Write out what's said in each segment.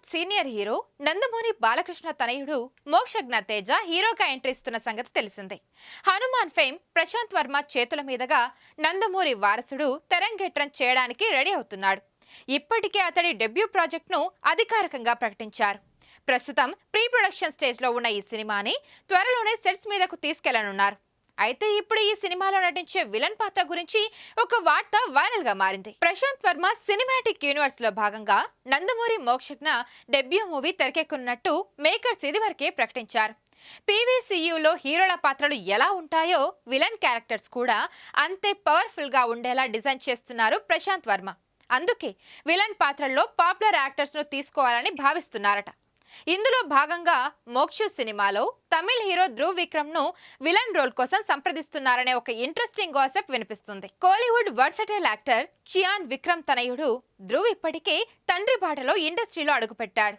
Senior hero Nandamuri Balakrishna తనయుడు మోక్షజ్ఞ తేజ హీరోగా entry ఇస్తున్న సంగతి తెలిసిందే. హనుమాన్ ఫేమ్ ప్రశాంత్ వర్మ చేతుల మీదుగా నందమూరి వారసుడు తెరంగేట్రం చేయడానికి రెడీ అవుతున్నాడు. ఇప్పటికే అతడి డెబ్యూ ప్రాజెక్ట్ను అధికారికంగా ప్రకటించారు. ప్రస్తుతం ప్రీ ప్రొడక్షన్ స్టేజ్లో ఉన్న ఈ సినిమాని త్వరలోనే సెట్స్ మీదకు తీసుకెళ్లనున్నారు. అయితే ఇప్పుడు ఈ సినిమాలో నటించే విలన్ పాత్ర గురించి ఒక వార్త వైరల్ గా మారింది. ప్రశాంత్ వర్మ సినిమాటిక్ యూనివర్స్ లో భాగంగా నందమూరి మోక్షజ్ఞ డెబ్యూ మూవీ తెరకెక్కున్నట్టు మేకర్స్ ఇదివరకే ప్రకటించారు. పీవీసీయూలో హీరోల పాత్రలు ఎలా ఉంటాయో విలన్ క్యారెక్టర్స్ కూడా అంతే పవర్ఫుల్ గా ఉండేలా డిజైన్ చేస్తున్నారు ప్రశాంత్ వర్మ. అందుకే విలన్ పాత్రల్లో పాపులర్ యాక్టర్స్ ను తీసుకోవాలని భావిస్తున్నారట. ఇందులో భాగంగా మోక్షు సినిమాలో తమిళ హీరో ధ్రువ్ విక్రమ్ ను విలన్ రోల్ కోసం సంప్రదిస్తున్నారనే ఒక ఇంట్రెస్టింగ్ గాసిప్ వినిపిస్తుంది. కోలీవుడ్ వర్సటైల్ యాక్టర్ చియాన్ విక్రమ్ తనయుడు ధ్రువ్ ఇప్పటికే తండ్రి బాటలో ఇండస్ట్రీలో అడుగుపెట్టాడు.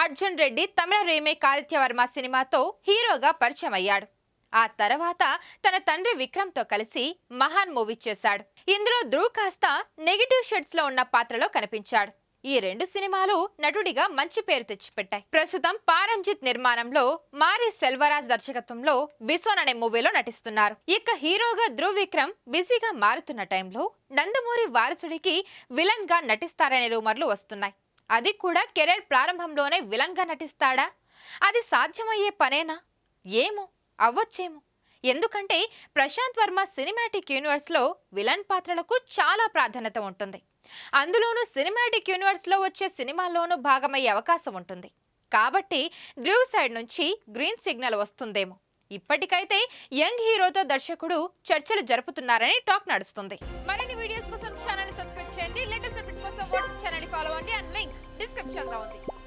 అర్జున్ రెడ్డి తమిళ రీమేక్ ఆదిత్యవర్మ సినిమాతో హీరోగా పరిచయం అయ్యాడు. ఆ తర్వాత తన తండ్రి విక్రమ్ తో కలిసి మహాన్ మూవీ చేశాడు. ఇందులో ధ్రువ్ కాస్త నెగిటివ్ షేడ్స్ లో ఉన్న పాత్రలో కనిపించాడు. ఈ రెండు సినిమాలు నటుడిగా మంచి పేరు తెచ్చిపెట్టాయి. ప్రస్తుతం పారంజిత్ నిర్మాణంలో మారి సెల్వరాజ్ దర్శకత్వంలో బిసోన్ అనే మూవీలో నటిస్తున్నారు. ఇక హీరోగా ధ్రువ్ విక్రమ్ బిజీగా మారుతున్న టైంలో నందమూరి వారసుడికి విలన్ గా నటిస్తారనే రూమర్లు వస్తున్నాయి. అది కూడా కెరీర్ ప్రారంభంలోనే విలన్ గా నటిస్తాడా? అది సాధ్యమయ్యే పనేనా? ఏమో, అవ్వచ్చేమో. ఎందుకంటే ప్రశాంత్ వర్మ సినిమాటిక్ యూనివర్స్ లో విలన్ పాత్రలకు చాలా ప్రాధాన్యత ఉంటుంది. అందులోనూ సినిమాటిక్ యూనివర్స్ లో వచ్చే సినిమాల్లోనూ భాగమయ్యే అవకాశం ఉంటుంది. కాబట్టి ధ్రువ్ సైడ్ నుంచి గ్రీన్ సిగ్నల్ వస్తుందేమో. ఇప్పటికైతే యంగ్ హీరోతో దర్శకుడు చర్చలు జరుపుతున్నారని టాక్ నడుస్తుంది. మరిన్ని వీడియోస్ కోసం ఛానల్ ని సబ్స్క్రైబ్ చేయండి. లేటెస్ట్ అప్డేట్స్ కోసం వాట్సాప్ ఛానల్ ని ఫాలో అవ్వండి. అండ్ లింక్ డిస్క్రిప్షన్ లో ఉంది.